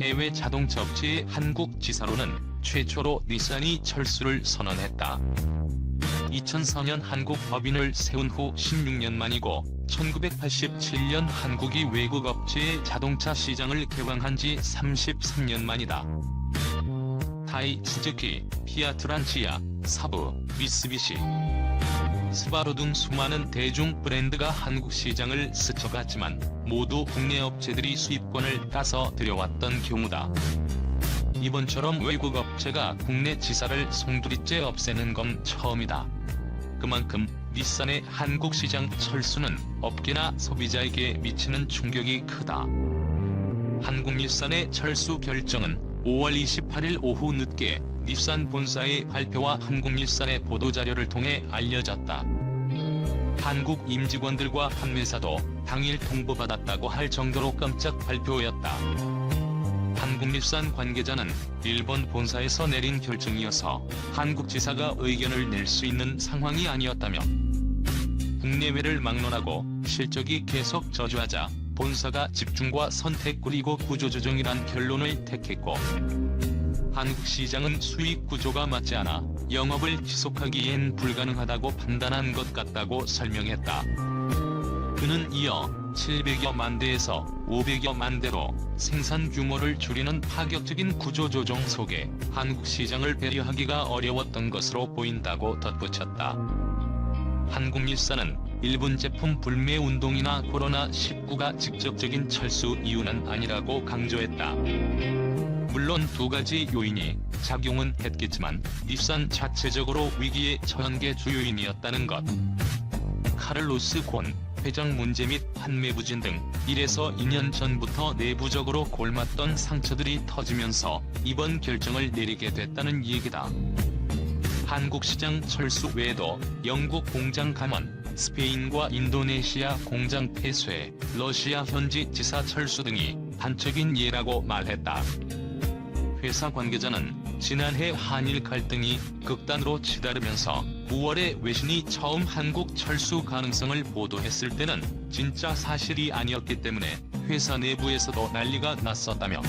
해외 자동차 업체의 한국 지사로는 최초로 닛산이 철수를 선언했다. 2004년 한국 법인을 세운 후 16년 만이고 1987년 한국이 외국 업체의 자동차 시장을 개방한 지 33년 만이다. 타이, 스즈키, 피아트 란치아, 사부, 미쓰비시, 스바루 등 수많은 대중 브랜드가 한국 시장을 스쳐갔지만 모두 국내 업체들이 수입권을 따서 들여왔던 경우다. 이번처럼 외국 업체가 국내 지사를 송두리째 없애는 건 처음이다. 그만큼 닛산의 한국 시장 철수는 업계나 소비자에게 미치는 충격이 크다. 한국닛산의 철수 결정은 5월 28일 오후 늦게 닛산 본사의 발표와 한국닛산의 보도자료를 통해 알려졌다. 한국 임직원들과 판매사도 당일 통보받았다고 할 정도로 깜짝 발표였다. 한국닛산 관계자는 일본 본사에서 내린 결정이어서 한국 지사가 의견을 낼 수 있는 상황이 아니었다며 국내외를 막론하고 실적이 계속 저조하자 본사가 집중과 선택 그리고 구조조정이란 결론을 택했고 한국 시장은 수익 구조가 맞지 않아 영업을 지속하기엔 불가능하다고 판단한 것 같다고 설명했다. 그는 이어 700여만 대에서 500여만 대로 생산 규모를 줄이는 파격적인 구조조정 속에 한국 시장을 배려하기가 어려웠던 것으로 보인다고 덧붙였다. 한국닛산은 일본 제품 불매 운동이나 코로나19가 직접적인 철수 이유는 아니라고 강조했다. 물론 두 가지 요인이 작용은 했겠지만 닛산 자체적으로 위기에 처한 게 주요인이었다는 것. 카를로스 곤 회장 문제 및 판매 부진 등 1에서 2년 전부터 내부적으로 골맞던 상처들이 터지면서 이번 결정을 내리게 됐다는 얘기다. 한국 시장 철수 외에도 영국 공장 감원, 스페인과 인도네시아 공장 폐쇄, 러시아 현지 지사 철수 등이 단적인 예라고 말했다. 회사 관계자는 지난해 한일 갈등이 극단으로 치달으면서 9월에 외신이 처음 한국 철수 가능성을 보도했을 때는 진짜 사실이 아니었기 때문에 회사 내부에서도 난리가 났었다며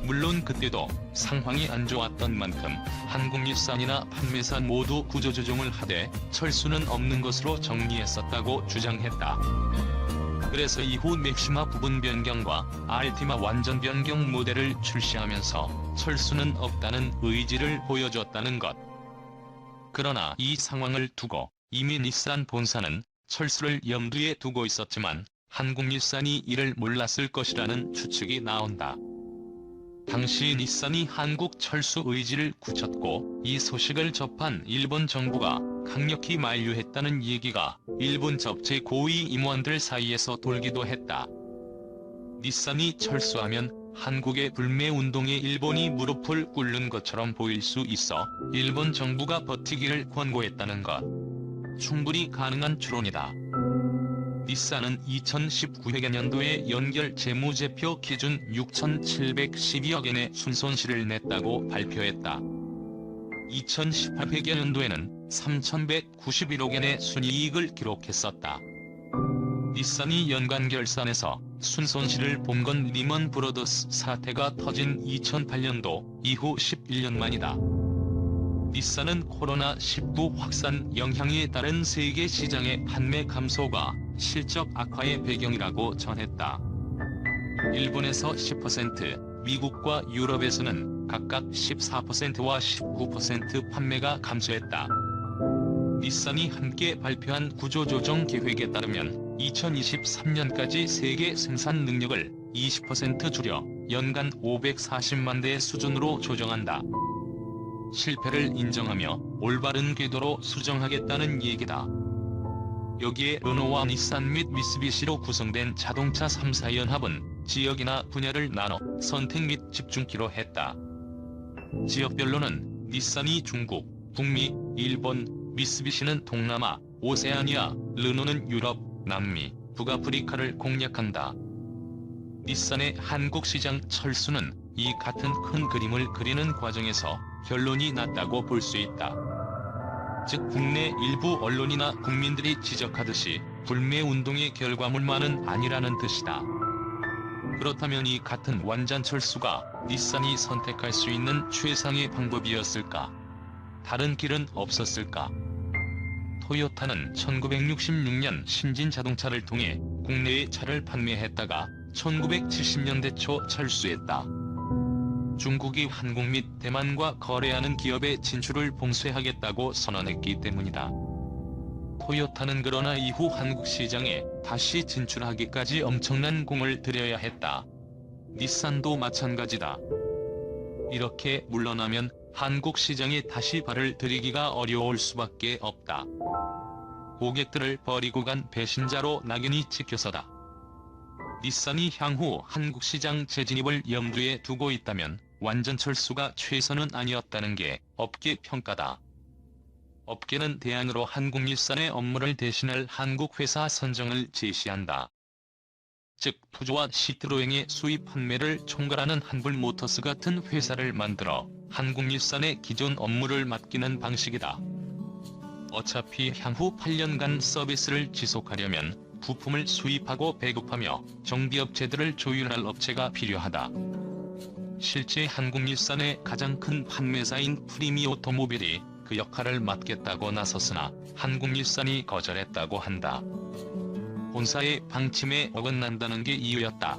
물론 그때도 상황이 안 좋았던 만큼 한국닛산이나 판매사 모두 구조조정을 하되 철수는 없는 것으로 정리했었다고 주장했다. 그래서 이후 맥시마 부분 변경과 알티마 완전 변경 모델을 출시하면서 철수는 없다는 의지를 보여줬다는 것. 그러나 이 상황을 두고 이미 닛산 본사는 철수를 염두에 두고 있었지만 한국닛산이 이를 몰랐을 것이라는 추측이 나온다. 당시 닛산이 한국 철수 의지를 굳혔고 이 소식을 접한 일본 정부가 강력히 만류했다는 얘기가 일본 업체 고위 임원들 사이에서 돌기도 했다. 닛산이 철수하면 한국의 불매 운동에 일본이 무릎을 꿇는 것처럼 보일 수 있어 일본 정부가 버티기를 권고했다는 것. 충분히 가능한 추론이다. 닛산은 2019회계년도에 연결 재무제표 기준 6,712억엔의 순손실을 냈다고 발표했다. 2018회계년도에는 3,191억엔의 순이익을 기록했었다. 닛산이 연간 결산에서 순손실을 본 건 리먼 브러더스 사태가 터진 2008년도 이후 11년 만이다. 닛산은 코로나19 확산 영향에 따른 세계 시장의 판매 감소가 실적 악화의 배경이라고 전했다. 일본에서 10%, 미국과 유럽에서는 각각 14%와 19% 판매가 감소했다. 닛산이 함께 발표한 구조조정 계획에 따르면 2023년까지 세계 생산 능력을 20% 줄여 연간 540만 대 수준으로 조정한다. 실패를 인정하며 올바른 궤도로 수정하겠다는 얘기다. 여기에 르노와 닛산 및 미쓰비시로 구성된 자동차 3사 연합은 지역이나 분야를 나눠 선택 및 집중키로 했다. 지역별로는 닛산이 중국, 북미, 일본, 미쓰비시는 동남아, 오세아니아, 르노는 유럽, 남미, 북아프리카를 공략한다. 닛산의 한국 시장 철수는 이 같은 큰 그림을 그리는 과정에서 결론이 났다고 볼 수 있다. 즉 국내 일부 언론이나 국민들이 지적하듯이 불매운동의 결과물만은 아니라는 뜻이다. 그렇다면 이 같은 완전철수가 닛산이 선택할 수 있는 최상의 방법이었을까? 다른 길은 없었을까? 토요타는 1966년 신진 자동차를 통해 국내에 차를 판매했다가 1970년대 초 철수했다. 중국이 한국 및 대만과 거래하는 기업의 진출을 봉쇄하겠다고 선언했기 때문이다. 토요타는 그러나 이후 한국 시장에 다시 진출하기까지 엄청난 공을 들여야 했다. 닛산도 마찬가지다. 이렇게 물러나면 한국 시장에 다시 발을 들이기가 어려울 수밖에 없다. 고객들을 버리고 간 배신자로 낙인이 찍혀서다. 닛산이 향후 한국 시장 재진입을 염두에 두고 있다면 완전 철수가 최선은 아니었다는 게 업계 평가다. 업계는 대안으로 한국닛산의 업무를 대신할 한국 회사 선정을 제시한다. 즉 푸조와 시트로행의 수입 판매를 총괄하는 한불모터스 같은 회사를 만들어 한국닛산의 기존 업무를 맡기는 방식이다. 어차피 향후 8년간 서비스를 지속하려면 부품을 수입하고 배급하며 정비업체들을 조율할 업체가 필요하다. 실제 한국닛산의 가장 큰 판매사인 프리미오토모빌이 그 역할을 맡겠다고 나섰으나 한국닛산이 거절했다고 한다. 본사의 방침에 어긋난다는 게 이유였다.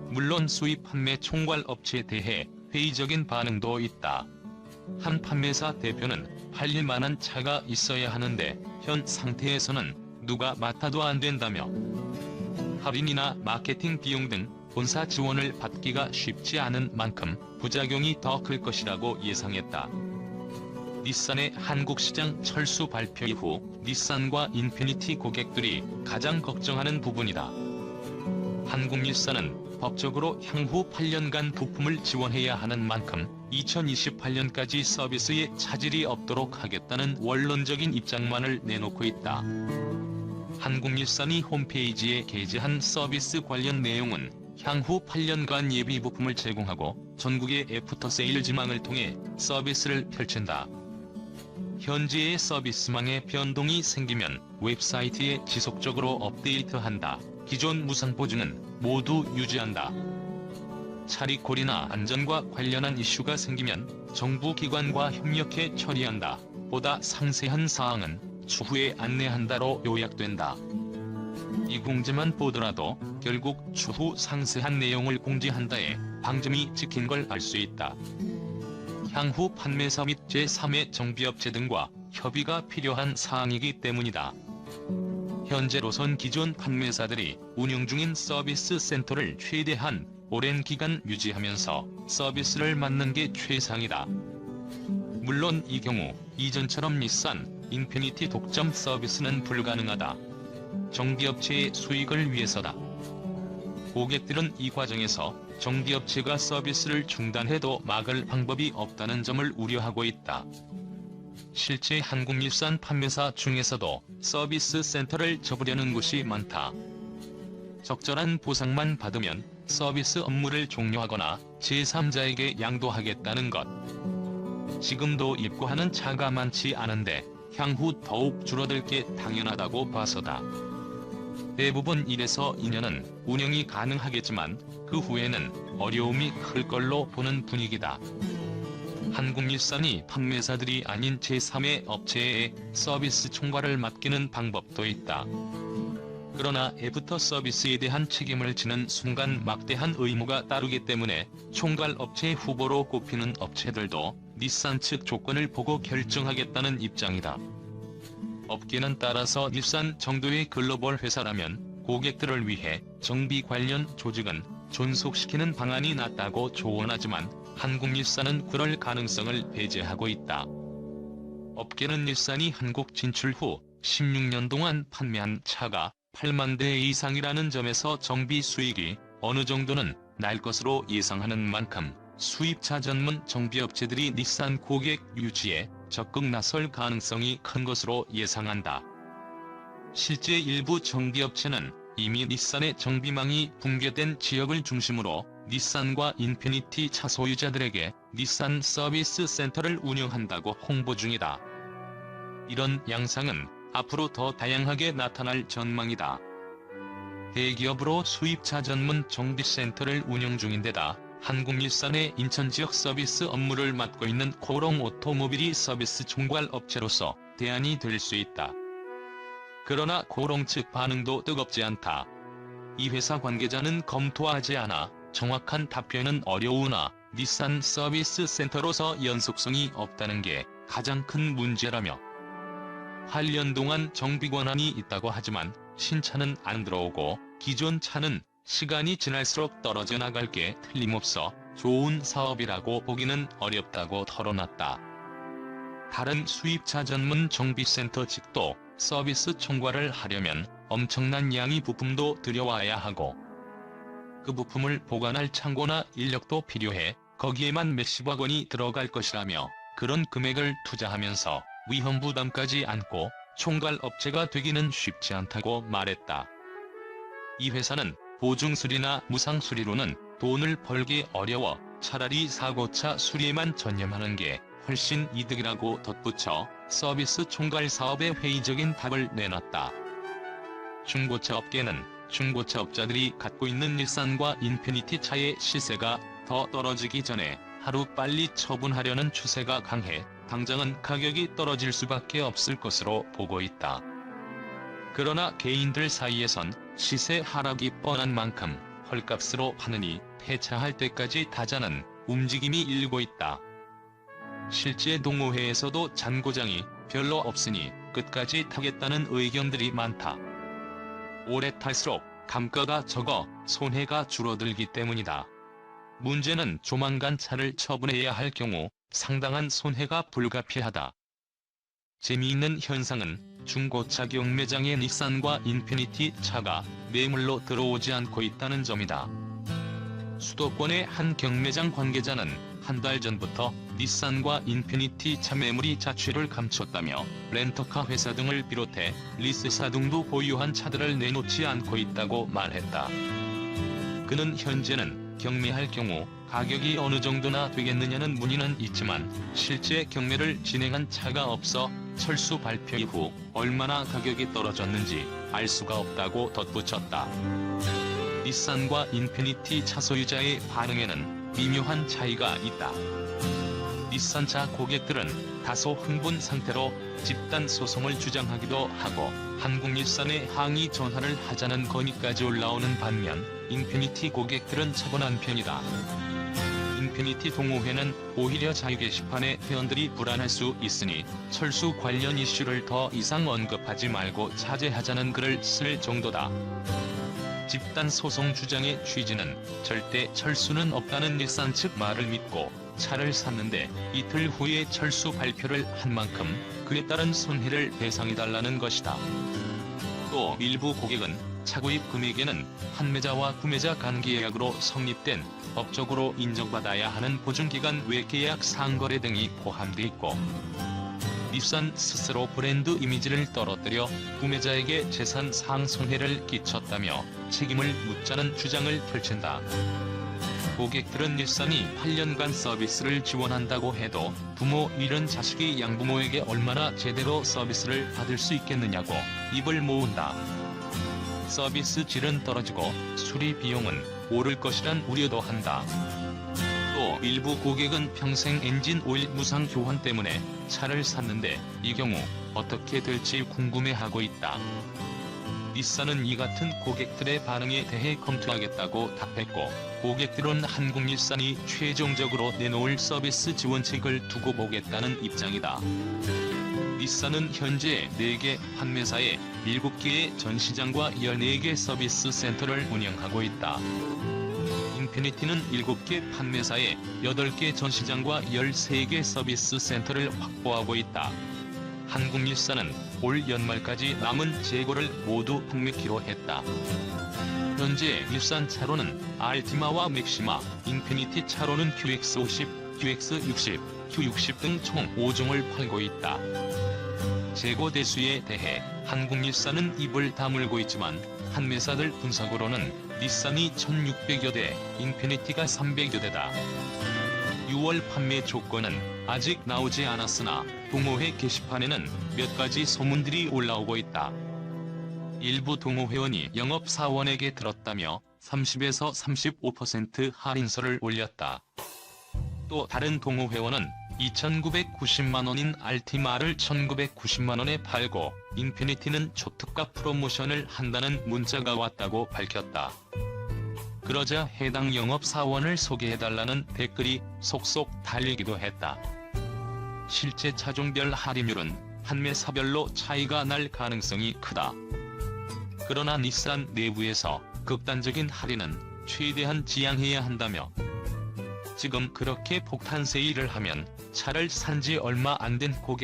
물론 수입 판매 총괄 업체에 대해 회의적인 반응도 있다. 한 판매사 대표는 팔릴 만한 차가 있어야 하는데 현 상태에서는 누가 맡아도 안 된다며 할인이나 마케팅 비용 등 본사 지원을 받기가 쉽지 않은 만큼 부작용이 더 클 것이라고 예상했다. 닛산의 한국시장 철수 발표 이후 닛산과 인피니티 고객들이 가장 걱정하는 부분이다. 한국닛산은 법적으로 향후 8년간 부품을 지원해야 하는 만큼 2028년까지 서비스에 차질이 없도록 하겠다는 원론적인 입장만을 내놓고 있다. 한국닛산이 홈페이지에 게재한 서비스 관련 내용은 향후 8년간 예비 부품을 제공하고 전국의 애프터세일 지망을 통해 서비스를 펼친다. 현재의 서비스망에 변동이 생기면 웹사이트에 지속적으로 업데이트한다. 기존 무상 보증은 모두 유지한다. 차리콜이나 안전과 관련한 이슈가 생기면 정부 기관과 협력해 처리한다. 보다 상세한 사항은 추후에 안내한다로 요약된다. 이 공지만 보더라도 결국 추후 상세한 내용을 공지한다에 방점이 찍힌 걸 알 수 있다. 향후 판매사 및 제3의 정비업체 등과 협의가 필요한 사항이기 때문이다. 현재로선 기존 판매사들이 운영 중인 서비스 센터를 최대한 오랜 기간 유지하면서 서비스를 맡는 게 최상이다. 물론 이 경우 이전처럼 닛산, 인피니티 독점 서비스는 불가능하다. 정비업체의 수익을 위해서다. 고객들은 이 과정에서 정비업체가 서비스를 중단해도 막을 방법이 없다는 점을 우려하고 있다. 실제 한국닛산 판매사 중에서도 서비스 센터를 접으려는 곳이 많다. 적절한 보상만 받으면 서비스 업무를 종료하거나 제3자에게 양도하겠다는 것. 지금도 입고하는 차가 많지 않은데 향후 더욱 줄어들 게 당연하다고 봐서다. 대부분 1에서 2년은 운영이 가능하겠지만 그 후에는 어려움이 클 걸로 보는 분위기다. 한국닛산이 판매사들이 아닌 제3의 업체에 서비스 총괄을 맡기는 방법도 있다. 그러나 애프터 서비스에 대한 책임을 지는 순간 막대한 의무가 따르기 때문에 총괄 업체 후보로 꼽히는 업체들도 닛산 측 조건을 보고 결정하겠다는 입장이다. 업계는 따라서 닛산 정도의 글로벌 회사라면 고객들을 위해 정비 관련 조직은 존속시키는 방안이 낫다고 조언하지만 한국닛산은 그럴 가능성을 배제하고 있다. 업계는 닛산이 한국 진출 후 16년 동안 판매한 차가 8만 대 이상이라는 점에서 정비 수익이 어느 정도는 날 것으로 예상하는 만큼 수입차 전문 정비업체들이 닛산 고객 유지에 적극 나설 가능성이 큰 것으로 예상한다. 실제 일부 정비업체는 이미 닛산의 정비망이 붕괴된 지역을 중심으로 닛산과 인피니티 차 소유자들에게 닛산 서비스 센터를 운영한다고 홍보 중이다. 이런 양상은 앞으로 더 다양하게 나타날 전망이다. 대기업으로 수입차 전문 정비센터를 운영 중인데다 한국일산의 인천 지역 서비스 업무를 맡고 있는 코롱 오토모빌이 서비스 총괄 업체로서 대안이 될 수 있다. 그러나 코롱 측 반응도 뜨겁지 않다. 이 회사 관계자는 검토하지 않아 정확한 답변은 어려우나 닛산 서비스 센터로서 연속성이 없다는 게 가장 큰 문제라며 8년 동안 정비 권한이 있다고 하지만 신차는 안 들어오고 기존 차는 시간이 지날수록 떨어져 나갈 게 틀림없어 좋은 사업이라고 보기는 어렵다고 털어놨다. 다른 수입차 전문 정비센터 측도 서비스 총괄을 하려면 엄청난 양의 부품도 들여와야 하고 그 부품을 보관할 창고나 인력도 필요해 거기에만 몇십억 원이 들어갈 것이라며 그런 금액을 투자하면서 위험 부담까지 안고 총괄 업체가 되기는 쉽지 않다고 말했다. 이 회사는 보증수리나 무상수리로는 돈을 벌기 어려워 차라리 사고차 수리에만 전념하는 게 훨씬 이득이라고 덧붙여 서비스 총괄 사업에 회의적인 답을 내놨다. 중고차 업계는 중고차 업자들이 갖고 있는 닛산과 인피니티 차의 시세가 더 떨어지기 전에 하루빨리 처분하려는 추세가 강해 당장은 가격이 떨어질 수밖에 없을 것으로 보고 있다. 그러나 개인들 사이에선 시세 하락이 뻔한 만큼 헐값으로 파느니 폐차할 때까지 타자는 움직임이 일고 있다. 실제 동호회에서도 잔고장이 별로 없으니 끝까지 타겠다는 의견들이 많다. 오래 탈수록 감가가 적어 손해가 줄어들기 때문이다. 문제는 조만간 차를 처분해야 할 경우 상당한 손해가 불가피하다. 재미있는 현상은 중고차 경매장에 닛산과 인피니티 차가 매물로 들어오지 않고 있다는 점이다. 수도권의 한 경매장 관계자는 한 달 전부터 닛산과 인피니티 차 매물이 자취를 감췄다며 렌터카 회사 등을 비롯해 리스사 등도 보유한 차들을 내놓지 않고 있다고 말했다. 그는 현재는 경매할 경우 가격이 어느 정도나 되겠느냐는 문의는 있지만 실제 경매를 진행한 차가 없어 철수 발표 이후 얼마나 가격이 떨어졌는지 알 수가 없다고 덧붙였다. 닛산과 인피니티 차 소유자의 반응에는 미묘한 차이가 있다. 닛산차 고객들은 다소 흥분 상태로 집단 소송을 주장하기도 하고 한국일산에 항의 전화를 하자는 건의까지 올라오는 반면 인피니티 고객들은 차분한 편이다. 인피니티 동호회는 오히려 자유 게시판에 회원들이 불안할 수 있으니 철수 관련 이슈를 더 이상 언급하지 말고 자제하자는 글을 쓸 정도다. 집단 소송 주장의 취지는 절대 철수는 없다는 닛산 측 말을 믿고 차를 샀는데 이틀 후에 철수 발표를 한 만큼 그에 따른 손해를 배상해달라는 것이다. 또 일부 고객은 차구입 금액에는 판매자와 구매자 간계약으로 성립된 법적으로 인정받아야 하는 보증기간 외 계약 상거래 등이 포함돼 있고 닛산 스스로 브랜드 이미지를 떨어뜨려 구매자에게 재산 상손해를 끼쳤다며 책임을 묻자는 주장을 펼친다. 고객들은 닛산이 8년간 서비스를 지원한다고 해도 부모 잃은 자식이 양부모에게 얼마나 제대로 서비스를 받을 수 있겠느냐고 입을 모은다. 서비스 질은 떨어지고 수리 비용은 오를 것이란 우려도 한다. 또 일부 고객은 평생 엔진 오일 무상 교환 때문에 차를 샀는데 이 경우 어떻게 될지 궁금해하고 있다. 닛산은 이 같은 고객들의 반응에 대해 검토하겠다고 답했고 고객들은 한국일산이 최종적으로 내놓을 서비스 지원책을 두고 보겠다는 입장이다. 닛산은 현재 4개 판매사에 7개의 전시장과 14개 서비스 센터를 운영하고 있다. 인피니티는 7개 판매사에 8개 전시장과 13개 서비스 센터를 확보하고 있다. 한국일산은 올 연말까지 남은 재고를 모두 판매키로 했다. 현재 일산 차로는 알티마와 맥시마, 인피니티 차로는 QX50, QX60, Q60 등 총 5종을 팔고 있다. 재고 대수에 대해 한국일산은 입을 다물고 있지만 판매사들 분석으로는 닛산이 1600여 대, 인피니티가 300여 대다. 6월 판매 조건은 아직 나오지 않았으나 동호회 게시판에는 몇 가지 소문들이 올라오고 있다. 일부 동호회원이 영업사원에게 들었다며 30에서 35% 할인서를 올렸다. 또 다른 동호회원은 2,990만원인 알티마를 1,990만원에 팔고 인피니티는 초특가 프로모션을 한다는 문자가 왔다고 밝혔다. 그러자 해당 영업사원을 소개해달라는 댓글이 속속 달리기도 했다. 실제 차종별 할인율은 판매사별로 차이가 날 가능성이 크다. 그러나 닛산 내부에서 극단적인 할인은 최대한 지양해야 한다며 지금 그렇게 폭탄 세일을 하면 차를 산 지 얼마 안 된 고객